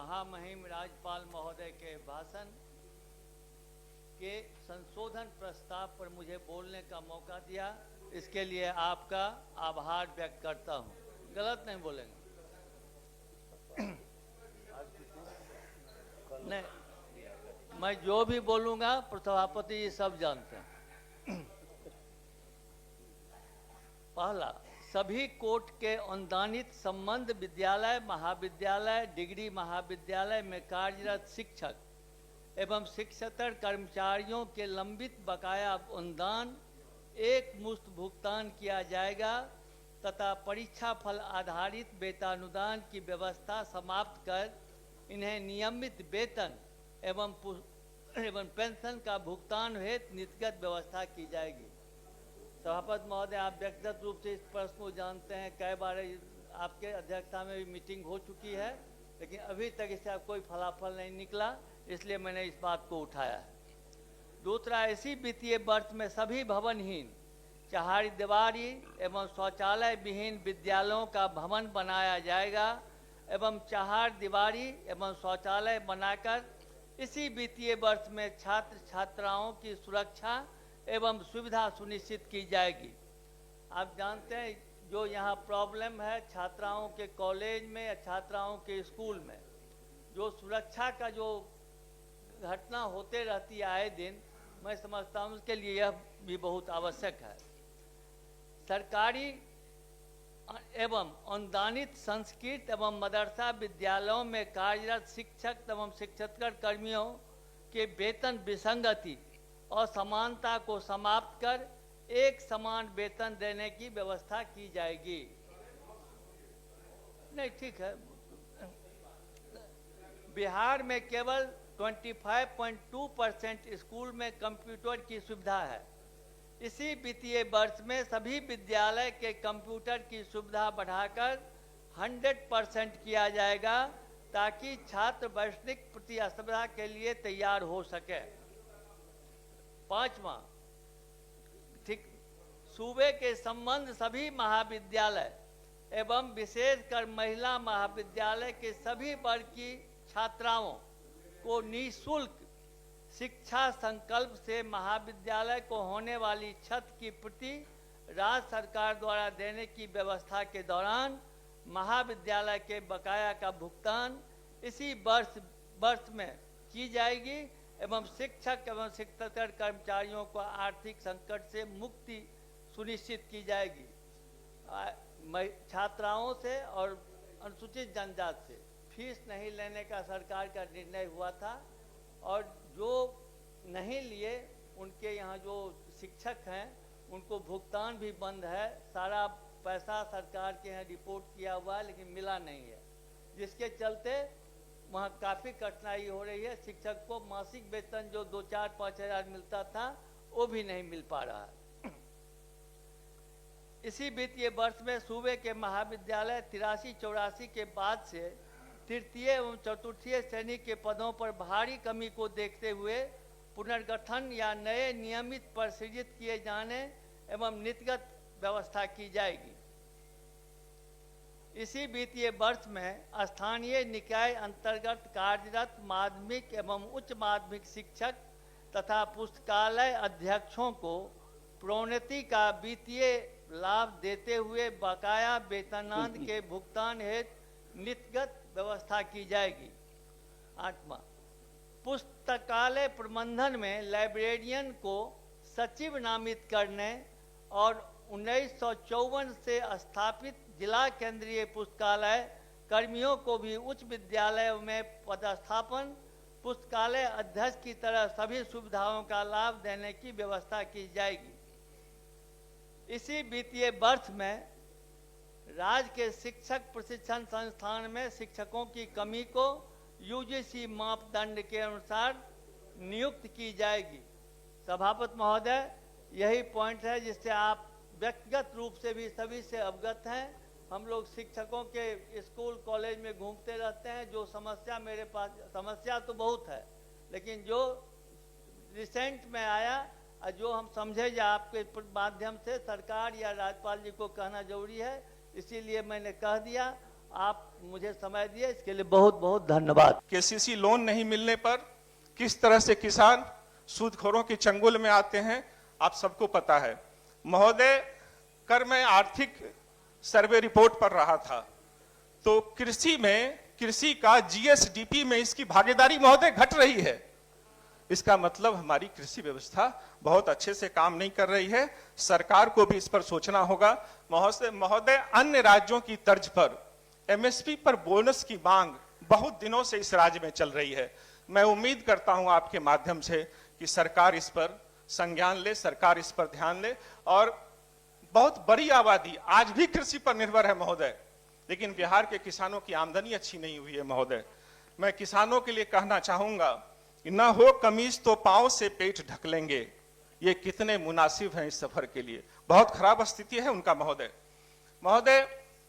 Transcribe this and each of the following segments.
महामहिम राज्यपाल महोदय के भाषण के संशोधन प्रस्ताव पर मुझे बोलने का मौका दिया, इसके लिए आपका आभार व्यक्त करता हूं। गलत नहीं बोलेंगे? नहीं, मैं जो भी बोलूंगा सभापति जी सब जानते हैं। पहला, सभी कोर्ट के अनुदानित संबंध विद्यालय, महाविद्यालय, डिग्री महाविद्यालय में कार्यरत शिक्षक एवं शिक्षकेतर कर्मचारियों के लंबित बकाया अनुदान एक मुश्त भुगतान किया जाएगा तथा परीक्षा फल आधारित वेतनानुदान की व्यवस्था समाप्त कर इन्हें नियमित वेतन एवं पेंशन का भुगतान हेतु नीतिगत व्यवस्था की जाएगी। सभापति महोदय, आप व्यक्तिगत रूप से इस प्रश्न को जानते हैं, कई बार आपके अध्यक्षता में भी मीटिंग हो चुकी है, लेकिन अभी तक इससे कोई फलाफल नहीं निकला, इसलिए मैंने इस बात को उठाया है। दूसरा, इसी वित्तीय वर्ष में सभी भवनहीन, चहारदीवारी एवं शौचालय विहीन विद्यालयों का भवन बनाया जाएगा एवं चहारदीवारी एवं शौचालय बनाकर इसी वित्तीय वर्ष में छात्र छात्राओं की सुरक्षा एवं सुविधा सुनिश्चित की जाएगी। आप जानते हैं जो यहाँ प्रॉब्लम है छात्राओं के कॉलेज में या छात्राओं के स्कूल में, जो सुरक्षा का जो घटना होते रहती है आए दिन, मैं समझता हूँ उसके लिए यह भी बहुत आवश्यक है। सरकारी एवं अनुदानित संस्कृत एवं मदरसा विद्यालयों में कार्यरत शिक्षक एवं शिक्षकेतर कर्मियों के वेतन विसंगति और समानता को समाप्त कर एक समान वेतन देने की व्यवस्था की जाएगी। नहीं, ठीक है। बिहार में केवल 25.2% स्कूल में कंप्यूटर की सुविधा है। इसी वित्तीय वर्ष में सभी विद्यालय के कंप्यूटर की सुविधा बढ़ाकर 100% किया जाएगा ताकि छात्र वैश्विक प्रतिस्पर्धा के लिए तैयार हो सके। पांचवा, ठीक, सूबे के संबंध सभी महाविद्यालय एवं विशेषकर महिला महाविद्यालय के सभी वर्ग की छात्राओं को निःशुल्क शिक्षा संकल्प से महाविद्यालय को होने वाली छत की प्रति राज्य सरकार द्वारा देने की व्यवस्था के दौरान महाविद्यालय के बकाया का भुगतान इसी वर्ष में की जाएगी एवं शिक्षक एवं शिक्षकेतर कर्मचारियों को आर्थिक संकट से मुक्ति सुनिश्चित की जाएगी। छात्राओं से और अनुसूचित जनजाति से फीस नहीं लेने का सरकार का निर्णय हुआ था और जो नहीं लिए उनके यहाँ जो शिक्षक हैं उनको भुगतान भी बंद है। सारा पैसा सरकार के यहाँ रिपोर्ट किया हुआ है लेकिन मिला नहीं है, जिसके चलते वहाँ काफ़ी कठिनाई हो रही है। शिक्षक को मासिक वेतन जो 2-4-5 हज़ार मिलता था वो भी नहीं मिल पा रहा है। इसी वित्तीय वर्ष में सूबे के महाविद्यालय 83-84 के बाद से तृतीय एवं चतुर्थीय श्रेणी के पदों पर भारी कमी को देखते हुए पुनर्गठन या नए नियमित पर सृजित किए जाने एवं नीतिगत व्यवस्था की जाएगी। इसी वित्तीय वर्ष में स्थानीय निकाय अंतर्गत कार्यरत माध्यमिक एवं उच्च माध्यमिक शिक्षक तथा पुस्तकालय अध्यक्षों को प्रोन्नति का वित्तीय लाभ देते हुए बकाया वेतनांत के भुगतान हेतु नीतिगत व्यवस्था की जाएगी। 8वां, पुस्तकालय प्रबंधन में लाइब्रेरियन को सचिव नामित करने और 1954 से स्थापित जिला केंद्रीय पुस्तकालय कर्मियों को भी उच्च विद्यालयों में पदस्थापन पुस्तकालय अध्यक्ष की तरह सभी सुविधाओं का लाभ देने की व्यवस्था की जाएगी। इसी वित्तीय वर्ष में राज्य के शिक्षक प्रशिक्षण संस्थान में शिक्षकों की कमी को यूजीसी मापदंड के अनुसार नियुक्त की जाएगी। सभापति महोदय, यही पॉइंट है जिससे आप व्यक्तिगत रूप से भी सभी से अवगत हैं। हम लोग शिक्षकों के स्कूल कॉलेज में घूमते रहते हैं। जो समस्या मेरे पास, समस्या तो बहुत है, लेकिन जो रिसेंट में आया और जो हम समझे या आपके माध्यम से सरकार या राज्यपाल जी को कहना जरूरी है, इसीलिए मैंने कह दिया। आप मुझे समय दिए, इसके लिए बहुत बहुत धन्यवाद। केसीसी लोन नहीं मिलने पर किस तरह से किसान सूदखोरों के चंगुल में आते हैं, आप सबको पता है। महोदय, कर मैं आर्थिक सर्वे रिपोर्ट पढ़ रहा था, तो कृषि का जीएसडीपी में इसकी भागीदारी महोदय घट रही है। इसका मतलब हमारी कृषि व्यवस्था बहुत अच्छे से काम नहीं कर रही है। सरकार को भी इस पर सोचना होगा। महोदय, अन्य राज्यों की तर्ज पर एमएसपी पर बोनस की मांग बहुत दिनों से इस राज्य में चल रही है। मैं उम्मीद करता हूं आपके माध्यम से कि सरकार इस पर संज्ञान ले, सरकार इस पर ध्यान ले। और बहुत बड़ी आबादी आज भी कृषि पर निर्भर है महोदय, लेकिन बिहार के किसानों की आमदनी अच्छी नहीं हुई है महोदय। मैं किसानों के लिए कहना चाहूंगा कि न हो कमीज तो पांव से पेट ढक लेंगे, ये कितने मुनासिब हैं इस सफर के लिए। बहुत खराब स्थिति है उनका महोदय।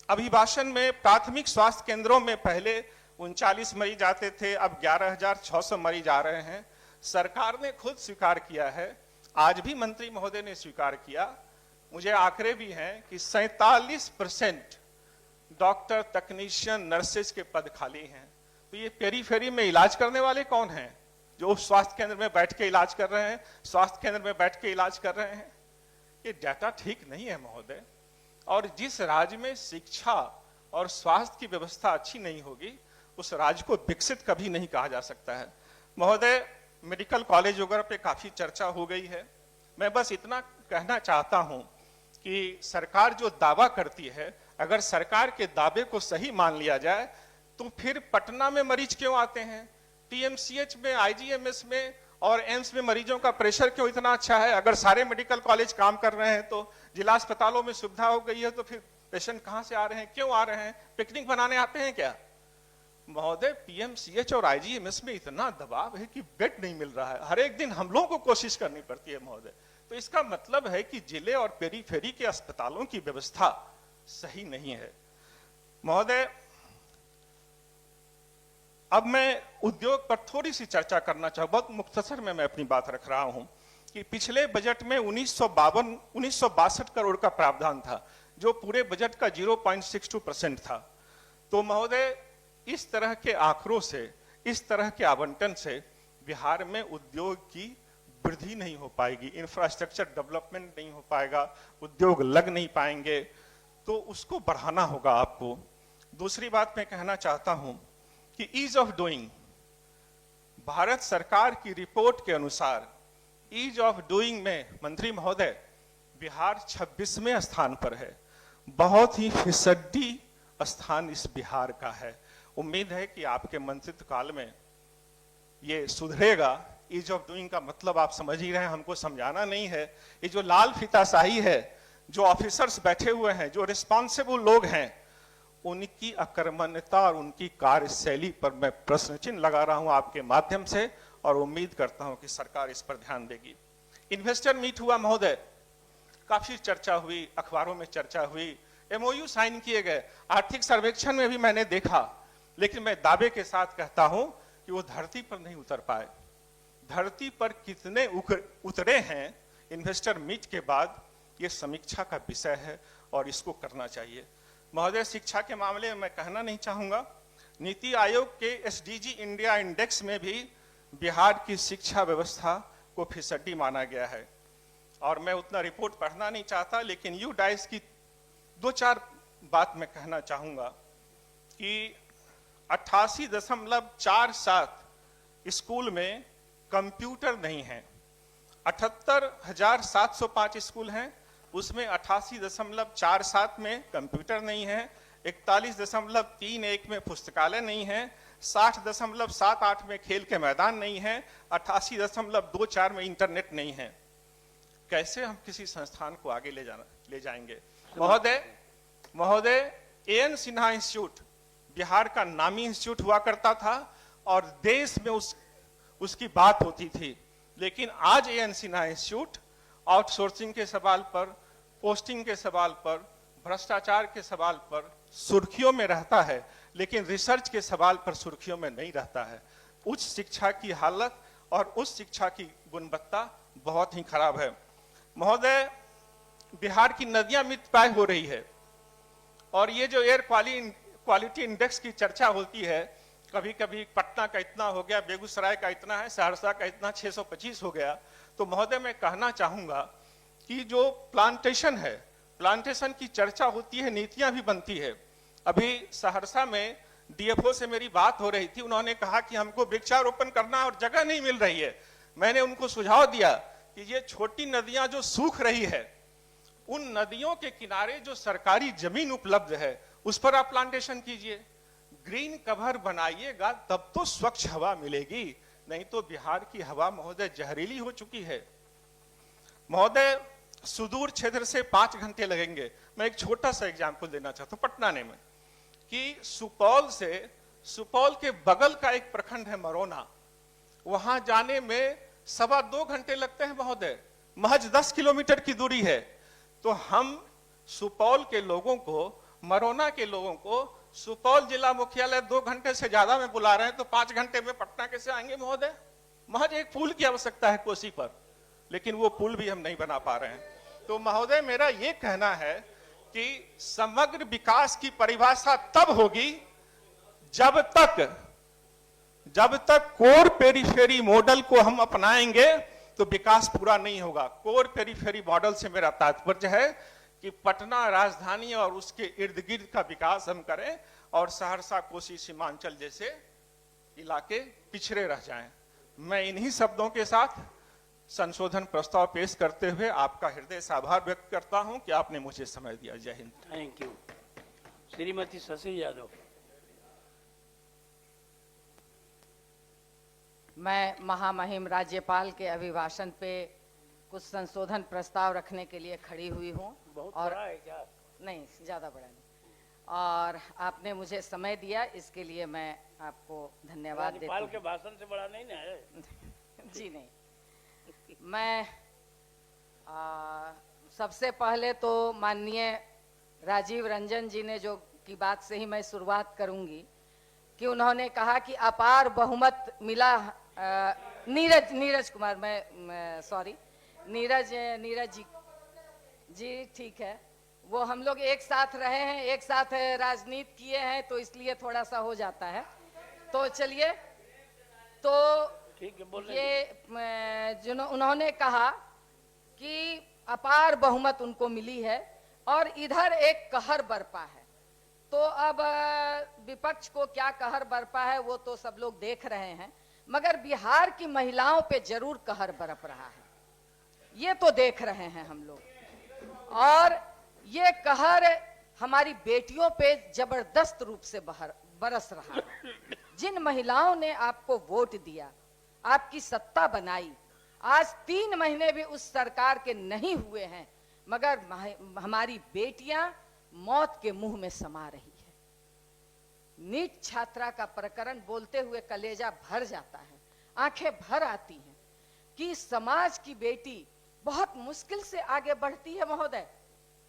अभिभाषण में प्राथमिक स्वास्थ्य केंद्रों में पहले 39 मरीज आते थे, अब 11,600 मरीज आ रहे हैं। सरकार ने खुद स्वीकार किया है, आज भी मंत्री महोदय ने स्वीकार किया, मुझे आंकड़े भी हैं कि 47% डॉक्टर, तकनीशियन, नर्सेज के पद खाली हैं। तो ये पेरीफेरी में इलाज करने वाले कौन हैं, जो स्वास्थ्य केंद्र में बैठ के इलाज कर रहे हैं, स्वास्थ्य केंद्र में बैठ के इलाज कर रहे हैं? ये डाटा ठीक नहीं है महोदय। और जिस राज्य में शिक्षा और स्वास्थ्य की व्यवस्था अच्छी नहीं होगी, उस राज्य को विकसित कभी नहीं कहा जा सकता है महोदय। मेडिकल कॉलेज वगैरह पे काफी चर्चा हो गई है। मैं बस इतना कहना चाहता हूं कि सरकार जो दावा करती है, अगर सरकार के दावे को सही मान लिया जाए तो फिर पटना में मरीज क्यों आते हैं, टीएमसीएच में, आईजीएमएस में और एम्स में मरीजों का प्रेशर क्यों इतना अच्छा है? अगर सारे मेडिकल कॉलेज काम कर रहे हैं, तो जिला अस्पतालों में सुविधा हो गई है, तो फिर पेशेंट कहां से आ रहे हैं, क्यों आ रहे हैं? पिकनिक बनाने आते हैं क्या महोदय? पीएमसीएच और आईजीएमएस में इतना दबाव है कि बेड नहीं मिल रहा है, हर एक दिन हम लोगों को कोशिश करनी पड़ती है महोदय। तो इसका मतलब है कि जिले और पेरीफेरी के अस्पतालों की व्यवस्था सही नहीं है महोदय। अब मैं उद्योग पर थोड़ी सी चर्चा करना चाहूँ, बहुत मुख्तसर में मैं अपनी बात रख रहा हूं कि पिछले बजट में 1962 करोड़ का प्रावधान था, जो पूरे बजट का 0.62% था। तो महोदय, इस तरह के आंकड़ों से, इस तरह के आवंटन से बिहार में उद्योग की वृद्धि नहीं हो पाएगी, इंफ्रास्ट्रक्चर डेवलपमेंट नहीं हो पाएगा, उद्योग लग नहीं पाएंगे। तो उसको बढ़ाना होगा आपको। दूसरी बात मैं कहना चाहता हूं कि ईज ऑफ डूइंग, भारत सरकार की रिपोर्ट के अनुसार ईज ऑफ डूइंग में मंत्री महोदय बिहार 26वें स्थान पर है। बहुत ही फिसड्डी स्थान इस बिहार का है। उम्मीद है कि आपके मंत्रित्व काल में ये सुधरेगा। ईज ऑफ डूइंग का मतलब आप समझ ही रहे हैं, हमको समझाना नहीं है। ये जो लाल फीताशाही है, जो ऑफिसर्स बैठे हुए हैं, जो रिस्पॉन्सिबल लोग हैं, उनकी अकर्मण्यता और उनकी कार्यशैली पर मैं प्रश्न चिन्ह लगा रहा हूं आपके माध्यम से, और उम्मीद करता हूं कि सरकार इस पर ध्यान देगी। इन्वेस्टर मीट हुआ महोदय, काफी चर्चा हुई, अखबारों में चर्चा हुई, एमओयू साइन किए गए। आर्थिक सर्वेक्षण में भी मैंने देखा, लेकिन मैं दावे के साथ कहता हूं कि वो धरती पर नहीं उतर पाए। धरती पर कितने उतरे हैं इन्वेस्टर मीट के बाद, ये समीक्षा का विषय है और इसको करना चाहिए महोदय। शिक्षा के मामले में मैं कहना नहीं चाहूंगा, नीति आयोग के एसडीजी इंडिया इंडेक्स में भी बिहार की शिक्षा व्यवस्था को फिसड्डी माना गया है। और मैं उतना रिपोर्ट पढ़ना नहीं चाहता, लेकिन यू डाइस की 2-4 बात मैं कहना चाहूंगा कि 88.47 स्कूल में कंप्यूटर नहीं है। 78,705 स्कूल हैं, उसमें 88.47 में कंप्यूटर नहीं है, 41.31 में पुस्तकालय नहीं है, 60.78 में खेल के मैदान नहीं है, 88.24 में इंटरनेट नहीं है। कैसे हम किसी संस्थान को आगे ले जाएंगे महोदय? एएन सिन्हा इंस्टीट्यूट बिहार का नामी इंस्टीट्यूट हुआ करता था और देश में उसकी बात होती थी, लेकिन आज एएन सिन्हा इंस्टीट्यूट आउटसोर्सिंग के सवाल पर, पोस्टिंग के सवाल पर, भ्रष्टाचार के सवाल पर सुर्खियों में रहता है, लेकिन रिसर्च के सवाल पर सुर्खियों में नहीं रहता है। उच्च शिक्षा की हालत और उस शिक्षा की गुणवत्ता बहुत ही खराब है महोदय। बिहार की नदियां मृतप्राय हो रही है, और ये जो एयर क्वालिटी इंडेक्स की चर्चा होती है, कभी कभी पटना का इतना हो गया, बेगूसराय का इतना है, सहरसा का इतना 625 हो गया। तो महोदय मैं कहना चाहूंगा कि जो प्लांटेशन है, प्लांटेशन की चर्चा होती है, नीतियां भी बनती है। अभी सहरसा में डीएफओ से मेरी बात हो रही थी, उन्होंने कहा कि हमको वृक्षारोपण करना है और जगह नहीं मिल रही है। मैंने उनको सुझाव दिया कि ये छोटी नदियां जो सूख रही है, उन नदियों के किनारे जो सरकारी जमीन उपलब्ध है उस पर आप प्लांटेशन कीजिए, ग्रीन कवर बनाइएगा, तब तो स्वच्छ हवा मिलेगी। नहीं तो बिहार की हवा महोदय जहरीली हो चुकी है। महोदय सुदूर क्षेत्र से 5 घंटे लगेंगे। मैं एक छोटा सा एग्जाम्पल देना चाहता हूँ पटना ने में कि सुपौल के बगल का एक प्रखंड है मरौना, वहां जाने में 2.25 घंटे लगते हैं महोदय, महज 10 किलोमीटर की दूरी है। तो हम सुपौल के लोगों को, मरौना के लोगों को सुपौल जिला मुख्यालय 2 घंटे से ज्यादा में बुला रहे हैं, तो 5 घंटे में पटना कैसे आएंगे महोदय? महज एक पुल की आवश्यकता है कोसी पर, लेकिन वो पुल भी हम नहीं बना पा रहे हैं। तो महोदय मेरा ये कहना है कि समग्र विकास की परिभाषा तब होगी जब तक कोर पेरिफेरी मॉडल को हम अपनाएंगे तो विकास पूरा नहीं होगा। कोर पेरिफेरी मॉडल से मेरा तात्पर्य है कि पटना राजधानी और उसके इर्द गिर्द का विकास हम करें और सहरसा, कोसी, सीमांचल जैसे इलाके पिछड़े रह जाएं। मैं इन्हीं शब्दों के साथ संशोधन प्रस्ताव पेश करते हुए आपका हृदय से आभार व्यक्त करता हूं कि आपने मुझे समय दिया। जय हिंद। Thank you. श्रीमती शशि यादव। मैं महामहिम राज्यपाल के अभिभाषण पे कुछ संशोधन प्रस्ताव रखने के लिए खड़ी हुई हूँ। बहुत और बड़ा है क्या? नहीं, ज़्यादा बड़ा नहीं। और आपने मुझे समय दिया, इसके लिए मैं आपको धन्यवाद देती राज्यपाल हूँ। के भाषण से बड़ा नहीं ना है। जी नहीं। मैं सबसे पहले तो माननीय राजीव रंजन जी ने जो की बात से ही मैं शुरुआत करूंगी कि उन्होंने कहा कि अपार बहुमत मिला। नीरज कुमार, मैं सॉरी, नीरज जी ठीक है, वो हम लोग एक साथ रहे हैं, एक साथ राजनीति किए हैं, तो इसलिए थोड़ा सा हो जाता है। तो चलिए, तो ठीक है, बोल ये जो उन्होंने कहा कि अपार बहुमत उनको मिली है और इधर एक कहर बरपा है। तो अब विपक्ष को क्या कहर बरपा है वो तो सब लोग देख रहे हैं, मगर बिहार की महिलाओं पे जरूर कहर बरप रहा है, ये तो देख रहे हैं हम लोग। और ये कहर हमारी बेटियों पे जबरदस्त रूप से बरस रहा है। जिन महिलाओं ने आपको वोट दिया, आपकी सत्ता बनाई, आज 3 महीने भी उस सरकार के नहीं हुए हैं, मगर हमारी बेटियां मौत के मुंह में समा रही है। नीट छात्रा का प्रकरण बोलते हुए कलेजा भर जाता है, आंखें भर आती हैं कि समाज की बेटी बहुत मुश्किल से आगे बढ़ती है महोदय,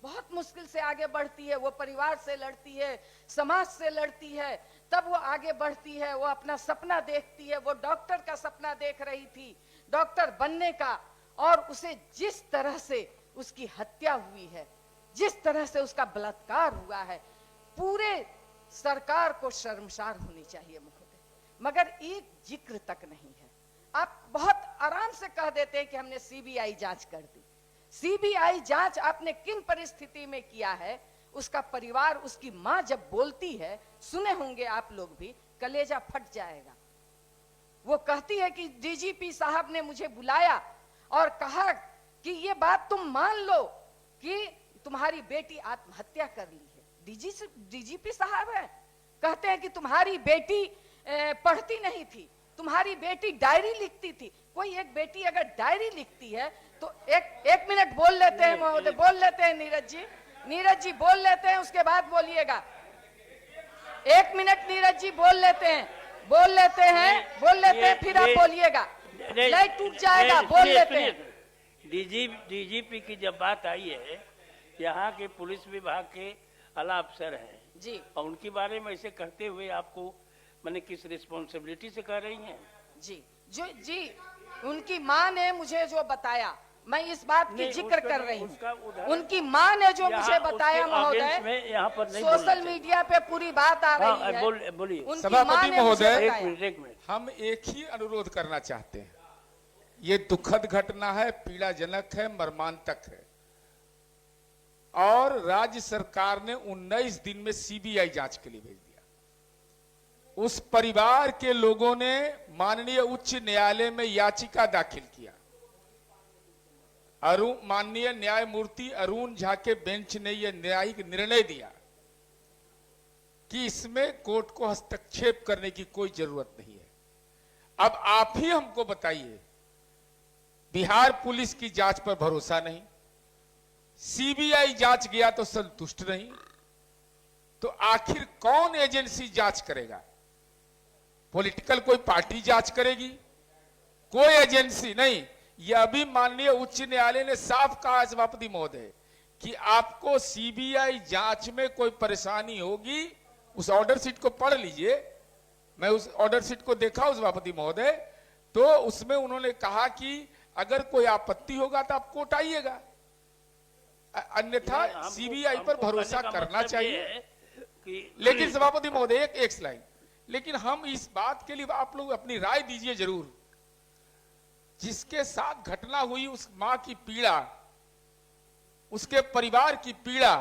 बहुत मुश्किल से आगे बढ़ती है। वो परिवार से लड़ती है, समाज से लड़ती है, तब वो आगे बढ़ती है। वो अपना सपना देखती है, वो डॉक्टर का सपना देख रही थी, डॉक्टर बनने का, और उसे जिस तरह से उसकी हत्या हुई है, जिस तरह से उसका बलात्कार हुआ है, पूरे सरकार को शर्मसार होनी चाहिए महोदय, मगर एक जिक्र तक नहीं है। आप बहुत आराम से कह देते हैं कि हमने सीबीआई जांच कर दी। सीबीआई जांच आपने किन परिस्थिति में किया है, उसका परिवार, उसकी मां जब बोलती है, सुने होंगे आप लोग भी, कलेजा फट जाएगा। वो कहती है कि डीजीपी साहब ने मुझे बुलाया और कहा कि ये बात तुम मान लो कि तुम्हारी बेटी आत्महत्या कर ली है। डीजीपी साहब है, कहते हैं कि तुम्हारी बेटी पढ़ती नहीं थी, तुम्हारी बेटी डायरी लिखती थी। कोई एक बेटी अगर डायरी लिखती है तो एक मिनट बोल लेते हैं महोदय, बोल लेते हैं नीरज जी बोल लेते हैं, उसके बाद बोलिएगा। 1 मिनट नीरज जी बोल लेते हैं, फिर आप बोलिएगा, लाइट टूट जाएगा। बोल लेते हैं। डीजीपी की जब बात आई है, यहाँ के पुलिस विभाग के आला अफसर हैं जी, और उनके बारे में ऐसे कहते हुए आपको मैंने किस रिस्पॉन्सिबिलिटी से कह रही हैं? जी उनकी माँ ने मुझे जो बताया मैं इस बात की नहीं, जिक्र उसका कर नहीं, रही हूँ। उसका उदाहरण- उनकी माँ ने जो यहाँ मुझे बताया उसके महोदय, against में यहाँ पर नहीं बोलना सोशल चाहिए। मीडिया पे पूरी बात आ हाँ, रही है। बोलिए। उनकी सभापति माँ ने मुझे महोदय, बताया। एक मिनट। हम एक ही अनुरोध करना चाहते हैं। ये दुखद घटना है, पीड़ाजनक है, मर्मांतक है, और राज्य सरकार ने 19 दिन में सीबीआई जांच के लिए भेज दिया। उस परिवार के लोगों ने माननीय उच्च न्यायालय में याचिका दाखिल किया। माननीय न्यायमूर्ति अरुण झा के बेंच ने यह न्यायिक निर्णय दिया कि इसमें कोर्ट को हस्तक्षेप करने की कोई जरूरत नहीं है। अब आप ही हमको बताइए, बिहार पुलिस की जांच पर भरोसा नहीं, सीबीआई जांच गया तो संतुष्ट नहीं, तो आखिर कौन एजेंसी जांच करेगा? पॉलिटिकल कोई पार्टी जांच करेगी? कोई एजेंसी नहीं। यह अभी माननीय उच्च न्यायालय ने साफ कहा है सभापति महोदय कि आपको सीबीआई जांच में कोई परेशानी होगी, उस ऑर्डर शीट को पढ़ लीजिए। मैं उस ऑर्डर शीट को देखा हूं सभापति महोदय, तो उसमें उन्होंने कहा कि अगर कोई आपत्ति होगा तो आप कोर्ट आइएगा, अन्यथा सीबीआई पर भरोसा करना चाहिए। लेकिन सभापति महोदय एक स्लाइड, लेकिन हम इस बात के लिए आप लोग अपनी राय दीजिए जरूर। जिसके साथ घटना हुई उस मां की पीड़ा, उसके परिवार की पीड़ा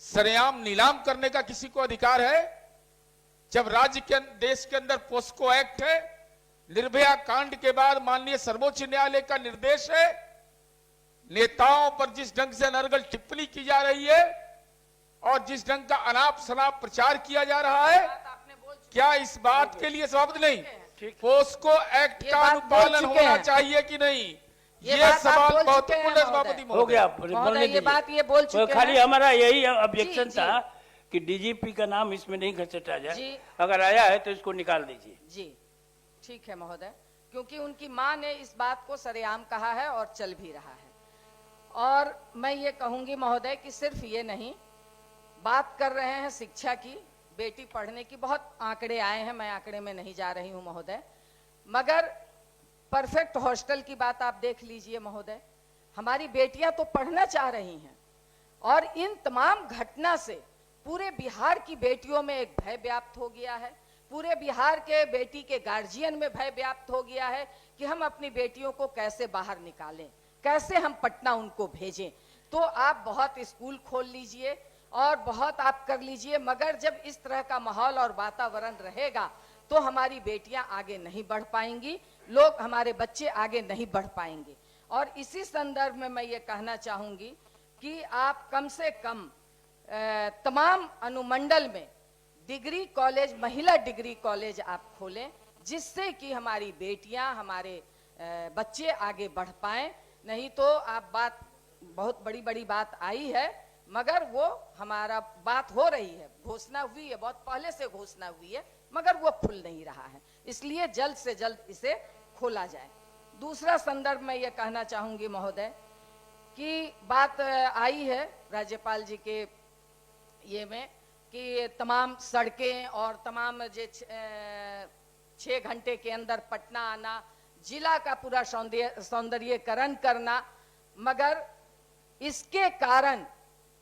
सरेआम नीलाम करने का किसी को अधिकार है? जब राज्य के देश के अंदर पोस्को एक्ट है, निर्भया कांड के बाद माननीय सर्वोच्च न्यायालय का निर्देश है, नेताओं पर जिस ढंग से अनर्गल टिप्पणी की जा रही है और जिस ढंग का अनाप शनाप प्रचार किया जा रहा है, क्या इस बात के लिए सभापति नहीं पोस्को एक्ट का अनुपालन होना चाहिए कि नहीं? ये सवाल महत्वपूर्ण है सभापति हो गया, महोदय ये बात ये बोल चुके हैं। खाली हमारा यही ऑब्जेक्शन जी, था कि डीजीपी का नाम इसमें नहीं घसीटा जी। जाए, अगर आया है तो इसको निकाल दीजिए। जी ठीक है महोदय, क्योंकि उनकी मां ने इस बात को सरेआम कहा है और चल भी रहा है। और मैं ये कहूंगी महोदय कि सिर्फ ये नहीं, बात कर रहे हैं शिक्षा की, बेटी पढ़ने की, बहुत आंकड़े आए हैं, मैं आंकड़े में नहीं जा रही हूं महोदय, मगर परफेक्ट हॉस्टल की बात आप देख लीजिए महोदय। हमारी बेटियां तो पढ़ना चाह रही हैं और इन तमाम घटना से पूरे बिहार की बेटियों में एक भय व्याप्त हो गया है, पूरे बिहार के बेटी के गार्जियन में भय व्याप्त हो गया है कि हम अपनी बेटियों को कैसे बाहर निकालें, कैसे हम पटना उनको भेजें। तो आप बहुत स्कूल खोल लीजिए और बहुत आप कर लीजिए, मगर जब इस तरह का माहौल और वातावरण रहेगा तो हमारी बेटियां आगे नहीं बढ़ पाएंगी, लोग, हमारे बच्चे आगे नहीं बढ़ पाएंगे। और इसी संदर्भ में मैं ये कहना चाहूंगी कि आप कम से कम तमाम अनुमंडल में डिग्री कॉलेज, महिला डिग्री कॉलेज आप खोलें, जिससे कि हमारी बेटियां, हमारे बच्चे आगे बढ़ पाएं। नहीं तो आप बात, बहुत बड़ी बड़ी बात आई है, मगर वो हमारा बात हो रही है, घोषणा हुई है, बहुत पहले से घोषणा हुई है, मगर वो खुल नहीं रहा है। इसलिए जल्द से जल्द इसे खोला जाए। दूसरा संदर्भ में ये कहना चाहूंगी महोदय कि बात आई है राज्यपाल जी के ये में कि तमाम सड़कें और तमाम जो 6 घंटे के अंदर पटना आना, जिला का पूरा सौंदर्यीकरण करना, मगर इसके कारण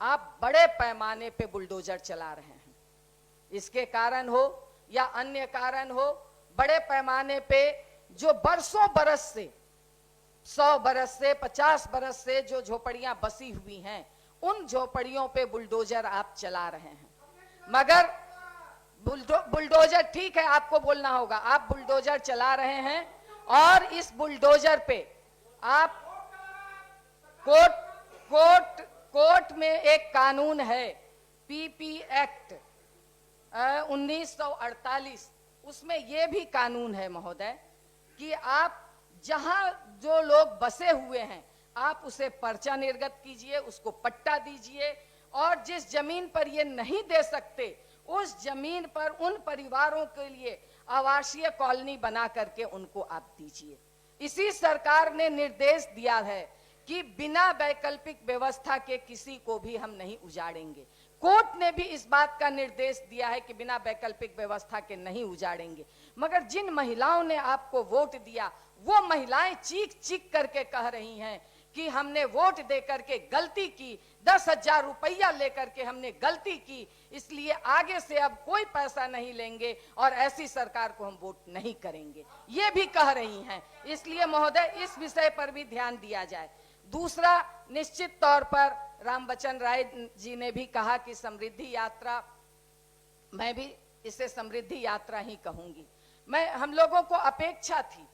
आप बड़े पैमाने पे बुलडोजर चला रहे हैं। इसके कारण हो या अन्य कारण हो, बड़े पैमाने पे जो बरसों बरस से, 100 बरस से, 50 बरस से जो झोपड़ियां बसी हुई हैं, उन झोपड़ियों पे बुलडोजर आप चला रहे हैं। मगर बुलडोजर, ठीक है आपको बोलना होगा, आप बुलडोजर चला रहे हैं और इस बुलडोजर पे आप कोर्ट में एक कानून है, पीपी एक्ट 1948, उसमें यह भी कानून है महोदय कि आप जहां जो लोग बसे हुए हैं आप उसे पर्चा निर्गत कीजिए, उसको पट्टा दीजिए, और जिस जमीन पर ये नहीं दे सकते उस जमीन पर उन परिवारों के लिए आवासीय कॉलोनी बना करके उनको आप दीजिए। इसी सरकार ने निर्देश दिया है कि बिना वैकल्पिक व्यवस्था के किसी को भी हम नहीं उजाड़ेंगे। कोर्ट ने भी इस बात का निर्देश दिया है कि बिना वैकल्पिक व्यवस्था के नहीं उजाड़ेंगे। मगर जिन महिलाओं ने आपको वोट दिया वो महिलाएं चीख चीख करके कह रही हैं कि हमने वोट दे करके गलती की, 10,000 रुपया लेकर के हमने गलती की, इसलिए आगे से अब कोई पैसा नहीं लेंगे और ऐसी सरकार को हम वोट नहीं करेंगे, ये भी कह रही हैं। इसलिए महोदय इस विषय पर भी ध्यान दिया जाए। दूसरा, निश्चित तौर पर रामबचन राय जी ने भी कहा कि समृद्धि यात्रा, मैं भी इसे समृद्धि यात्रा ही कहूंगी। हम लोगों को अपेक्षा थी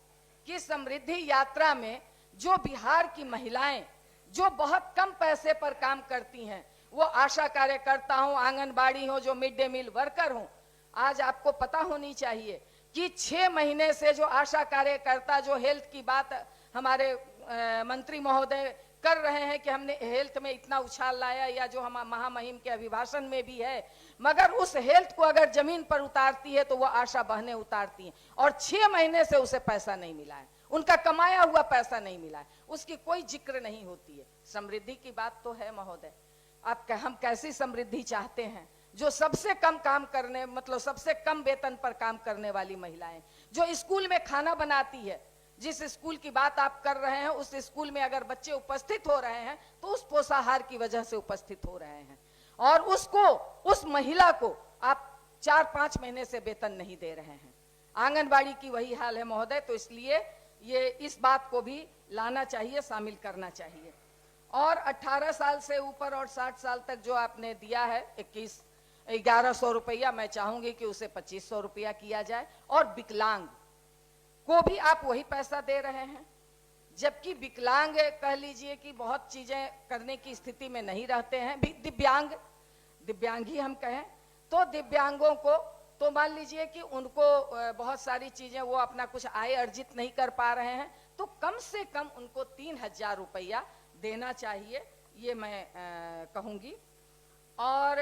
कि समृद्धि यात्रा में जो बिहार की महिलाएं जो बहुत कम पैसे पर काम करती हैं, वो आशा कार्यकर्ता हो, आंगनबाड़ी हो, जो मिड डे मील वर्कर हो, आज आपको पता होनी चाहिए कि 6 महीने से जो आशा कार्यकर्ता जो हेल्थ की बात हमारे मंत्री महोदय कर रहे हैं कि हमने हेल्थ में इतना उछाल लाया, या जो हम महामहिम के अभिभाषण में भी है, मगर उस हेल्थ को अगर जमीन पर उतारती है तो वो आशा बहनें उतारती हैं, और 6 महीने से उसे पैसा नहीं मिला है, उनका कमाया हुआ पैसा नहीं मिला है, उसकी कोई जिक्र नहीं होती है। समृद्धि की बात तो है महोदय, हम कैसी समृद्धि चाहते हैं? जो सबसे कम काम करने, मतलब सबसे कम वेतन पर काम करने वाली महिलाएं, जो स्कूल में खाना बनाती है, जिस स्कूल की बात आप कर रहे हैं उस स्कूल में अगर बच्चे उपस्थित हो रहे हैं तो उस पोषाहार की वजह से उपस्थित हो रहे हैं, और उस महिला को आप 4-5 महीने से वेतन नहीं दे रहे हैं। आंगनबाड़ी की वही हाल है महोदय। तो इसलिए ये इस बात को भी लाना चाहिए, शामिल करना चाहिए। और 18 साल से ऊपर और 60 साल तक जो आपने दिया है 1100 रुपया, मैं चाहूंगी कि उसे 2500 रुपया किया जाए। और विकलांग को भी आप वही पैसा दे रहे हैं, जबकि विकलांग कह लीजिए कि बहुत चीजें करने की स्थिति में नहीं रहते हैं। दिव्यांग ही हम कहें तो दिव्यांगों को तो मान लीजिए कि उनको बहुत सारी चीजें, वो अपना कुछ आय अर्जित नहीं कर पा रहे हैं, तो कम से कम उनको 3000 रुपया देना चाहिए, ये मैं कहूंगी। और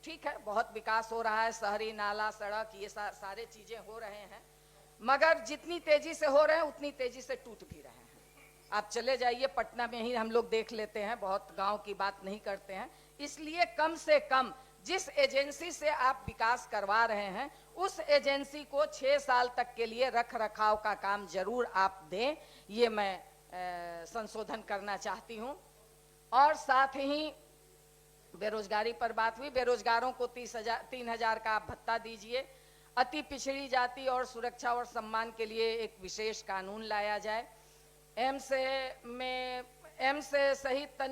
ठीक है, बहुत विकास हो रहा है, शहरी नाला सड़क ये सारे चीजें हो रहे हैं, मगर जितनी तेजी से हो रहे हैं उतनी तेजी से टूट भी रहे हैं। आप चले जाइए, पटना में ही हम लोग देख लेते हैं, बहुत गांव की बात नहीं करते हैं। इसलिए कम से कम जिस एजेंसी से आप विकास करवा रहे हैं उस एजेंसी को 6 साल तक के लिए रख रखाव का काम जरूर आप दें, ये मैं संशोधन करना चाहती हूं। और साथ ही बेरोजगारी पर बात हुई, बेरोजगारों को 3,000 का आप भत्ता दीजिए। अति पिछड़ी जाति और सुरक्षा और सम्मान के लिए एक विशेष कानून लाया जाए। एम्स सहित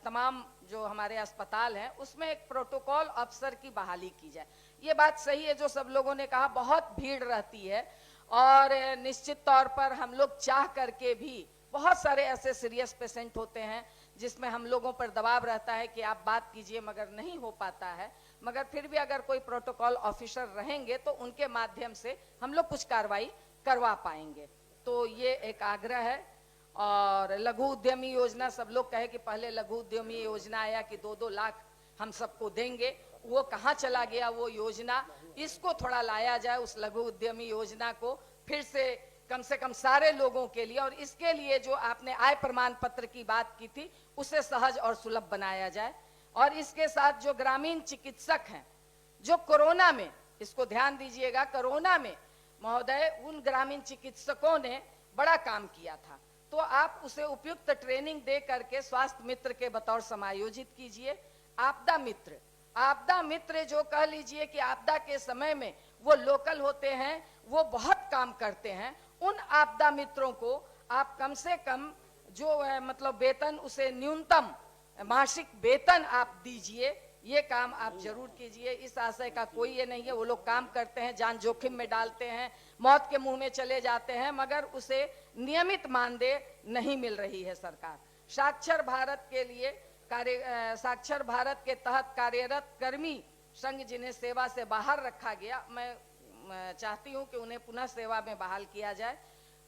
तमाम जो हमारे अस्पताल हैं उसमें एक प्रोटोकॉल अफसर की बहाली की जाए। ये बात सही है जो सब लोगों ने कहा, बहुत भीड़ रहती है और निश्चित तौर पर हम लोग चाह करके भी, बहुत सारे ऐसे सीरियस पेशेंट होते हैं जिसमें हम लोगों पर दबाव रहता है कि आप बात कीजिए, मगर नहीं हो पाता है। मगर फिर भी अगर कोई प्रोटोकॉल ऑफिसर रहेंगे तो उनके माध्यम से हम लोग कुछ कार्रवाई करवा पाएंगे। तो ये एक आग्रह है। और लघु उद्यमी योजना, सब लोग कहे कि पहले लघु उद्यमी योजना आया कि 2-2 लाख हम सबको देंगे, वो कहाँ चला गया वो योजना? इसको थोड़ा लाया जाए, उस लघु उद्यमी योजना को फिर से कम सारे लोगों के लिए। और इसके लिए जो आपने आय प्रमाण पत्र की बात की थी उसे सहज और सुलभ बनाया जाए। और इसके साथ जो ग्रामीण चिकित्सक हैं, जो कोरोना में, इसको ध्यान दीजिएगा, कोरोना में महोदय उन ग्रामीण चिकित्सकों ने बड़ा काम किया था, तो आप उसे उपयुक्त ट्रेनिंग दे करके स्वास्थ्य मित्र के बतौर समायोजित कीजिए। आपदा मित्र जो कह लीजिए कि आपदा के समय में वो लोकल होते हैं, वो बहुत काम करते हैं, उन आपदा मित्रों को आप कम से कम जो मतलब वेतन, उसे न्यूनतम मासिक वेतन आप दीजिए। ये काम आप जरूर कीजिए। इस आशय का कोई ये नहीं है, वो लोग काम करते हैं, जान जोखिम में डालते हैं, मौत के मुंह में चले जाते हैं, मगर उसे नियमित मानदेय नहीं मिल रही है सरकार। साक्षर भारत के लिए साक्षर भारत के तहत कार्यरत कर्मी संघ जिन्हें सेवा से बाहर रखा गया, मैं चाहती हूं कि उन्हें पुनः सेवा में बहाल किया जाए।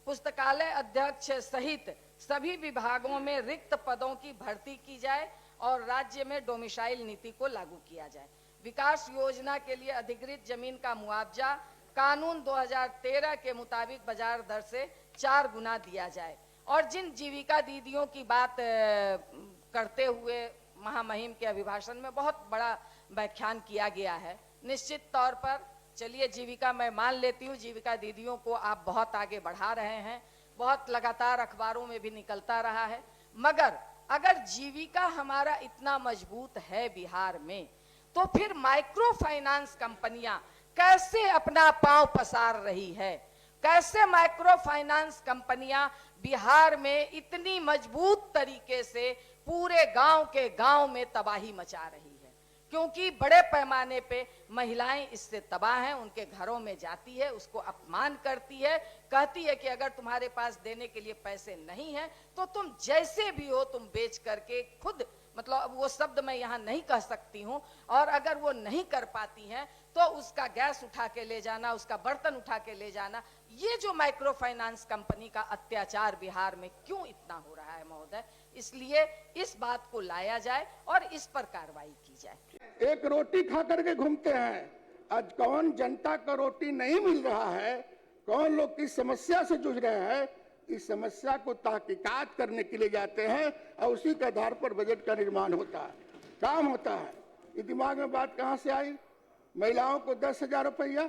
पुस्तकालय अध्यक्ष सहित सभी विभागों में रिक्त पदों की भर्ती की जाए और राज्य में डोमिसाइल नीति को लागू किया जाए। विकास योजना के लिए अधिकृत जमीन का मुआवजा कानून 2013 के मुताबिक बाजार दर से 4 गुना दिया जाए। और जिन जीविका दीदियों की बात करते हुए महामहिम के अभिभाषण में बहुत बड़ा व्याख्यान किया गया है, निश्चित तौर पर चलिए जीविका मैं मान लेती हूँ, जीविका दीदियों को आप बहुत आगे बढ़ा रहे हैं, बहुत लगातार अखबारों में भी निकलता रहा है, मगर अगर जीविका हमारा इतना मजबूत है बिहार में, तो फिर माइक्रो फाइनेंस कंपनियां कैसे अपना पांव पसार रही है? कैसे माइक्रो फाइनेंस कंपनियां बिहार में इतनी मजबूत तरीके से पूरे गांव के गांव में तबाही मचा रही है? क्योंकि बड़े पैमाने पे महिलाएं इससे तबाह हैं, उनके घरों में जाती है, उसको अपमान करती है, कहती है कि अगर तुम्हारे पास देने के लिए पैसे नहीं हैं तो तुम जैसे भी हो तुम बेच करके खुद, मतलब वो शब्द मैं यहाँ नहीं कह सकती हूँ, और अगर वो नहीं कर पाती हैं तो उसका गैस उठा के ले जाना, उसका बर्तन उठा के ले जाना। ये जो माइक्रो फाइनेंस कंपनी का अत्याचार बिहार में क्यों इतना हो रहा है महोदय? इसलिए इस बात को लाया जाए और इस पर कार्रवाई की जाए। एक रोटी खा करके घूमते हैं, आज कौन जनता को रोटी नहीं मिल रहा है, कौन लोग किस समस्या से जूझ रहे हैं, इस समस्या को तहकीकात करने के लिए जाते हैं और उसी के आधार पर बजट का निर्माण होता है, काम होता है। ये दिमाग में बात कहां से आई? महिलाओं को 10,000 रुपया,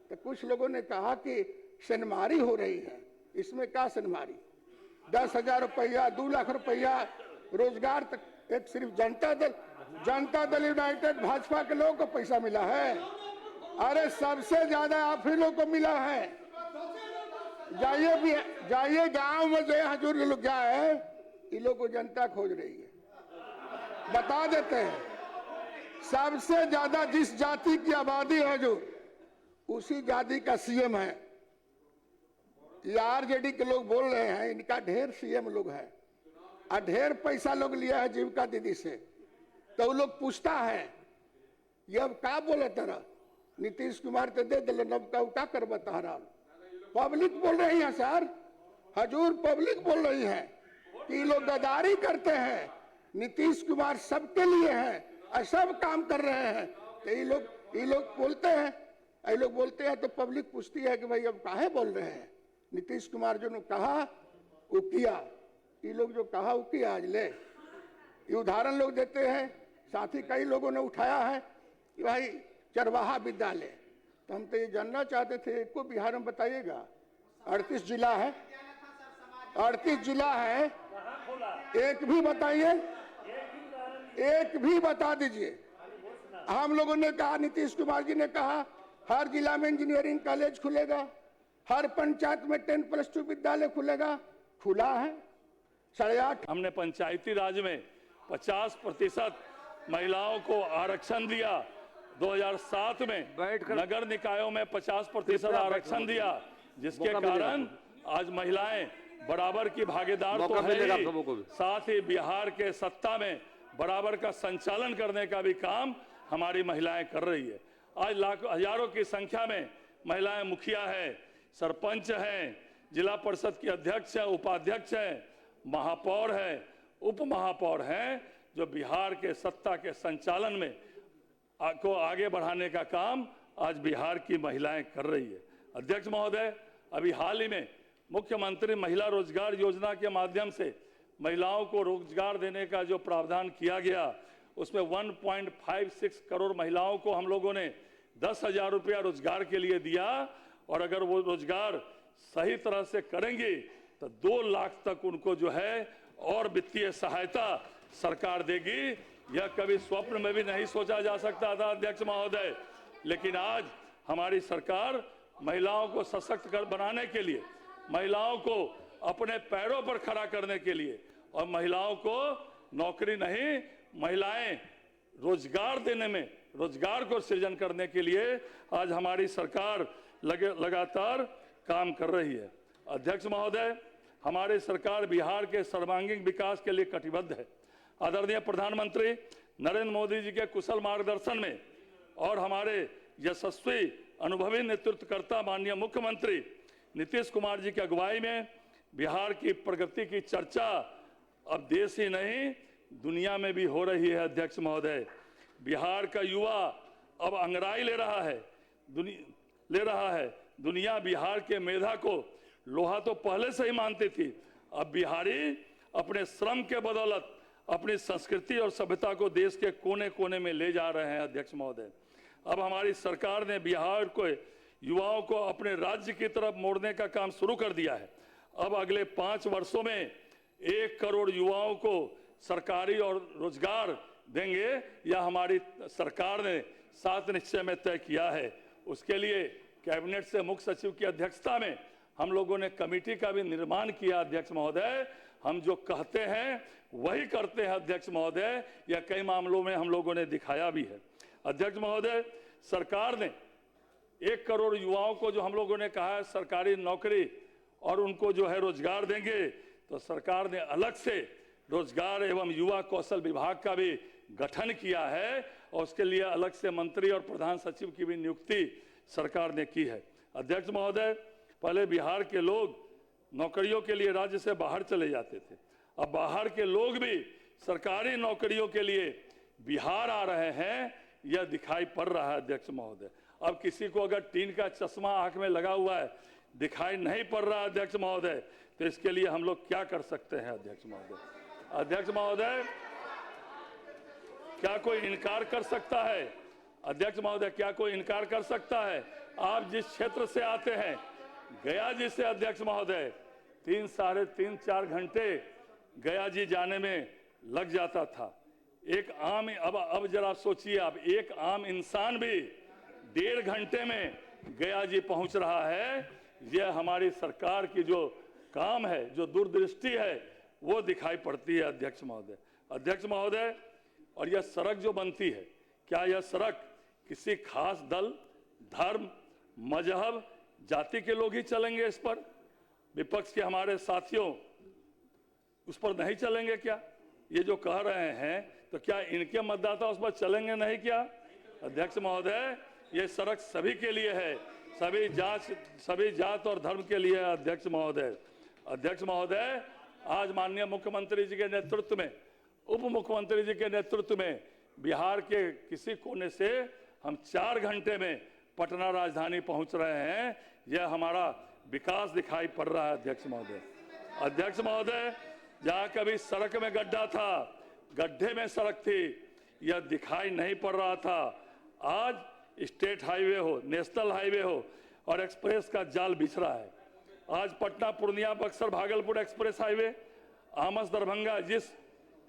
तो कुछ लोगों ने कहा कि सनमारी हो रही है। इसमें क्या सनमारी? 10,000 रुपया, 2 लाख रुपया रोजगार तक एक सिर्फ जनता दल यूनाइटेड भाजपा के लोगों को पैसा मिला है। अरे सबसे ज्यादा आप ही लोग को मिला है। जाइए गांव में जो हजूर लोग जाए, ये लोग को जनता खोज रही है। बता देते हैं सबसे ज्यादा जिस जाति की आबादी है हजूर, उसी जाति का सीएम है। ये आरजेडी के लोग बोल रहे हैं इनका ढेर सीएम लोग है और ढेर पैसा लोग लिया है जीविका दीदी से, तो वो लोग पूछता है ये अब क्या बोले तरह नीतीश कुमार तो दे दिल, नब का कर बता रहा। पब्लिक बोल रही है सर, हजूर पब्लिक बोल रही है कि लोग गद्दारी करते हैं, नीतीश कुमार सबके लिए है और सब काम कर रहे हैं। तो ये लोग बोलते हैं, ये लोग बोलते हैं तो पब्लिक पूछती है कि भाई अब काहे बोल रहे हैं? नीतीश कुमार जो ने कहा वो किया, ये लोग जो कहा वो किया। आज ले ये उदाहरण लोग देते हैं, साथ ही कई लोगों ने उठाया है कि भाई चरवाहा विद्यालय, तो हम तो ये जानना चाहते थे एक को बिहार में बताइएगा। 38 जिला है, 38 जिला है, एक भी बताइए, एक भी बता दीजिए। हम लोगों ने कहा, नीतीश कुमार जी ने कहा हर जिला में इंजीनियरिंग कॉलेज खुलेगा, हर पंचायत में 10+2 विद्यालय खुलेगा, खुला है। 8.5 हमने पंचायती राज में 50% महिलाओं को आरक्षण दिया, 2007 में नगर निकायों में 50% आरक्षण दिया, जिसके कारण आज महिलाएं बराबर की भागीदार तो है ही, साथ ही बिहार के सत्ता में बराबर का संचालन करने का भी काम हमारी महिलाएं कर रही है। आज लाखों हजारों की संख्या में महिलाएं मुखिया है, सरपंच हैं, जिला परिषद की अध्यक्ष है, उपाध्यक्ष है, महापौर है, उप महापौर हैं, जो बिहार के सत्ता के संचालन में को आगे बढ़ाने का काम आज बिहार की महिलाएं कर रही है। अध्यक्ष महोदय, अभी हाल ही में मुख्यमंत्री महिला रोजगार योजना के माध्यम से महिलाओं को रोजगार देने का जो प्रावधान किया गया, उसमें 1.56 करोड़ महिलाओं को हम लोगों ने 10,000 रुपया रोजगार के लिए दिया, और अगर वो रोजगार सही तरह से करेंगे तो 2 लाख तक उनको जो है और वित्तीय सहायता सरकार देगी। यह कभी स्वप्न में भी नहीं सोचा जा सकता था अध्यक्ष महोदय, लेकिन आज हमारी सरकार महिलाओं को सशक्त बनाने के लिए, महिलाओं को अपने पैरों पर खड़ा करने के लिए, और महिलाओं को नौकरी नहीं, महिलाएं रोजगार देने में, रोजगार को सृजन करने के लिए आज हमारी सरकार लगातार काम कर रही है। अध्यक्ष महोदय, हमारी सरकार बिहार के सर्वांगीण विकास के लिए कटिबद्ध है। आदरणीय प्रधानमंत्री नरेंद्र मोदी जी के कुशल मार्गदर्शन में और हमारे यशस्वी अनुभवी नेतृत्वकर्ता माननीय मुख्यमंत्री नीतीश कुमार जी की अगुवाई में बिहार की प्रगति की चर्चा अब देश ही नहीं दुनिया में भी हो रही है। अध्यक्ष महोदय, बिहार का युवा अब अंगड़ाई ले रहा है। दुनिया बिहार के मेधा को लोहा तो पहले से ही मानती थी, अब बिहारी अपने श्रम के बदौलत अपनी संस्कृति और सभ्यता को देश के कोने कोने में ले जा रहे हैं। अध्यक्ष महोदय, अब हमारी सरकार ने बिहार को युवाओं को अपने राज्य की तरफ मोड़ने का काम शुरू कर दिया है। अब अगले 5 वर्षों में 1 करोड़ युवाओं को सरकारी और रोजगार देंगे, यह हमारी सरकार ने 7 निश्चय में तय किया है। उसके लिए कैबिनेट से मुख्य सचिव की अध्यक्षता में हम लोगों ने कमेटी का भी निर्माण किया। अध्यक्ष महोदय, हम जो कहते हैं वही करते हैं अध्यक्ष महोदय, या कई मामलों में हम लोगों ने दिखाया भी है। अध्यक्ष महोदय, सरकार ने 1 करोड़ युवाओं को जो हम लोगों ने कहा है सरकारी नौकरी और उनको जो है रोजगार देंगे, तो सरकार ने अलग से रोजगार एवं युवा कौशल विभाग का भी गठन किया है और उसके लिए अलग से मंत्री और प्रधान सचिव की भी नियुक्ति सरकार ने की है। अध्यक्ष महोदय, पहले बिहार के लोग नौकरियों के लिए राज्य से बाहर चले जाते थे, अब बाहर के लोग भी सरकारी नौकरियों के लिए बिहार आ रहे हैं, यह दिखाई पड़ रहा है। अध्यक्ष महोदय, अब किसी को अगर टीन का चश्मा आंख में लगा हुआ है, दिखाई नहीं पड़ रहा अध्यक्ष महोदय, तो इसके लिए हम लोग क्या कर सकते हैं? अध्यक्ष महोदय, क्या कोई इनकार कर सकता है? अध्यक्ष महोदय, क्या कोई इनकार कर सकता है? आप जिस क्षेत्र से आते हैं, गया जी से अध्यक्ष महोदय 3 साढ़े 3 4 घंटे गया जी जाने में लग जाता था। एक आम अब जरा सोचिए, आप एक आम इंसान भी 1.5 घंटे में गया जी पहुंच रहा है। यह हमारी सरकार की जो काम है, जो दूरदृष्टि है, वो दिखाई पड़ती है। अध्यक्ष महोदय, और यह सड़क जो बनती है, क्या यह सड़क किसी खास दल, धर्म, मजहब, जाति के लोग ही चलेंगे इस पर? विपक्ष के हमारे साथियों उस पर नहीं चलेंगे क्या? ये जो कह रहे हैं, तो क्या इनके मतदाता उस पर चलेंगे नहीं क्या? अध्यक्ष महोदय, ये सड़क सभी के लिए है, सभी जात और धर्म के लिए है। अध्यक्ष महोदय, आज माननीय मुख्यमंत्री जी के नेतृत्व में, उप मुख्यमंत्री जी के नेतृत्व में बिहार के किसी कोने से हम 4 घंटे में पटना राजधानी पहुंच रहे हैं। यह हमारा विकास दिखाई पड़ रहा है। अध्यक्ष महोदय, जहां कभी सड़क में गड्ढा था, गड्ढे में सड़क थी, यह दिखाई नहीं पड़ रहा था। आज स्टेट हाईवे हो, नेशनल हाईवे हो और एक्सप्रेस का जाल बिछ रहा है। आज पटना पूर्णिया बक्सर भागलपुर एक्सप्रेस हाईवे, आमस दरभंगा, जिस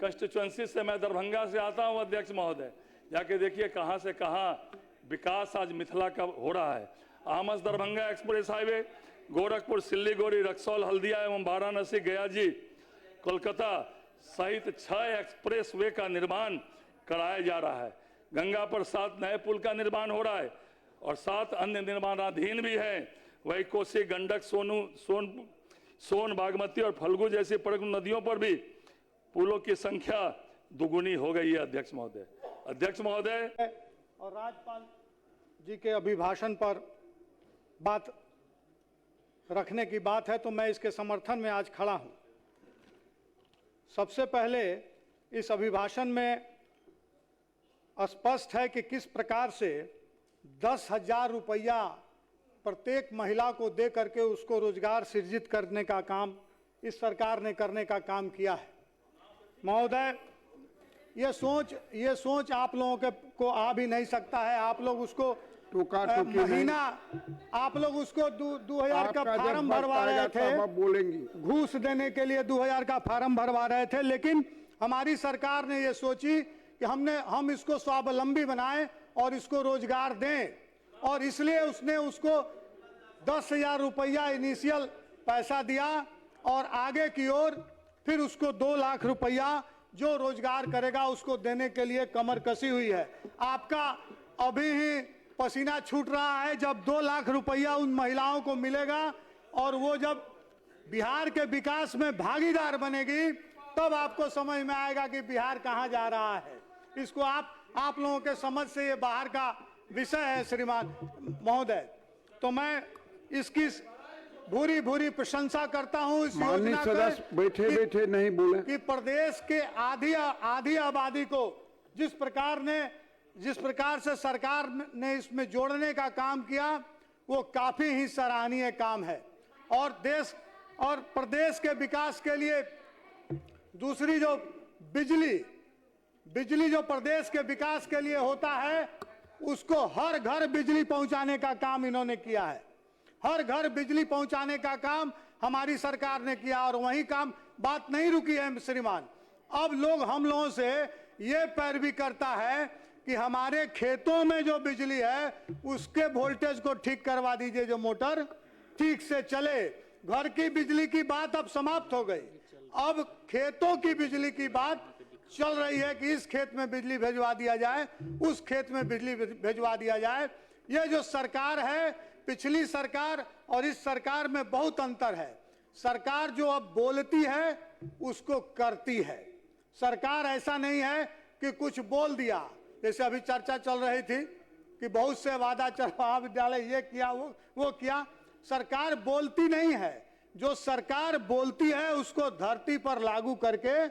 कंस्टिट्यूएंसी से मैं दरभंगा से आता हूं अध्यक्ष महोदय, जाके देखिए कहां से कहां विकास आज मिथिला का हो रहा है। आमस दरभंगा एक्सप्रेस हाईवे, गोरखपुर सिल्लीगुड़ी रक्सौल हल्दिया एवं वाराणसी गया जी कोलकाता सहित 6 एक्सप्रेस वे का निर्माण कराया जा रहा है। गंगा पर 7 नए पुल का निर्माण हो रहा है और 7 अन्य निर्माणाधीन भी हैं। वही कोसी, गंडक, सोन, बागमती और फल्गु जैसी प्रमुख नदियों पर भी पुलों की संख्या दुगुनी हो गई है। अध्यक्ष महोदय, और राज्यपाल जी के अभिभाषण पर बात रखने की बात है, तो मैं इसके समर्थन में आज खड़ा हूं। सबसे पहले इस अभिभाषण में स्पष्ट है कि किस प्रकार से 10,000 रुपया प्रत्येक महिला को दे करके उसको रोजगार सृजित करने का काम इस सरकार ने करने का काम किया है। महोदय, ये सोच आप लोगों को आ भी नहीं सकता है। आप लोग उसको महीना, आप लोग उसको 2,000 का फार्म भरवा रहे थे, बोलेंगी घूस देने के लिए 2,000 का फार्म भरवा रहे थे, लेकिन हमारी सरकार ने ये सोची कि हम इसको स्वावलंबी बनाएं और इसको रोजगार दें, और इसलिए उसने उसको 10,000 रुपया इनिशियल पैसा दिया और आगे की ओर फिर उसको 2 लाख रुपया जो रोजगार करेगा उसको देने के लिए कमर कसी हुई है। आपका अभी ही पसीना छूट रहा है जब 2 लाख रुपया उन महिलाओं को मिलेगा और वो जब बिहार के विकास में भागीदार बनेगी, तब आपको समझ में आएगा कि बिहार कहां जा रहा है। इसको आप लोगों के समझ से ये बाहर का विषय है श्रीमान महोदय। तो मैं इसकी भूरी प्रशंसा करता हूं इस योजना की। बैठे नहीं बोले कि प्रदेश के आधी आबादी को जिस प्रकार से सरकार ने इसमें जोड़ने का काम किया, वो काफी ही सराहनीय काम है। और देश और प्रदेश के विकास के लिए दूसरी जो बिजली जो प्रदेश के विकास के लिए होता है, उसको हर घर बिजली पहुंचाने का काम इन्होंने किया है। हर घर बिजली पहुंचाने का काम हमारी सरकार ने किया और वही काम बात नहीं रुकी है श्रीमान। अब हम लोगों से ये पैरवी करता है कि हमारे खेतों में जो बिजली है उसके वोल्टेज को ठीक करवा दीजिए, जो मोटर ठीक से चले। घर की बिजली की बात अब समाप्त हो गई, अब खेतों की बिजली की बात चल रही है कि इस खेत में बिजली भिजवा दिया जाए, उस खेत में बिजली भिजवा दिया जाए। ये जो सरकार है, पिछली सरकार और इस सरकार में बहुत अंतर है। सरकार जो अब बोलती है उसको करती है। सरकार ऐसा नहीं है कि कुछ बोल दिया, जैसे अभी चर्चा चल रही थी कि बहुत से वादा महाविद्यालय ये किया वो किया। सरकार बोलती नहीं है, जो सरकार बोलती है उसको धरती पर लागू करके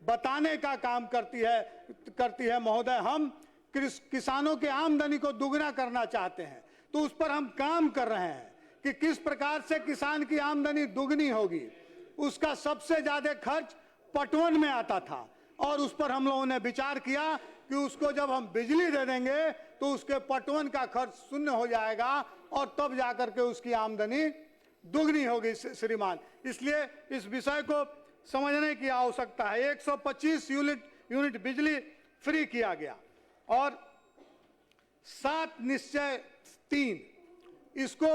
बताने का काम करती है महोदय। हम किसानों के आमदनी को दुगना करना चाहते हैं, तो उस पर हम काम कर रहे हैं कि किस प्रकार से किसान की आमदनी दुगनी होगी। उसका सबसे ज्यादा खर्च पटवन में आता था और उस पर हम लोगों ने विचार किया कि उसको जब हम बिजली दे देंगे तो उसके पटवन का खर्च शून्य हो जाएगा और तब जाकर के उसकी आमदनी दुगनी होगी श्रीमान। इसलिए इस विषय को समझने की आवश्यकता है। 125 यूनिट बिजली फ्री किया गया और 7 निश्चय 3 इसको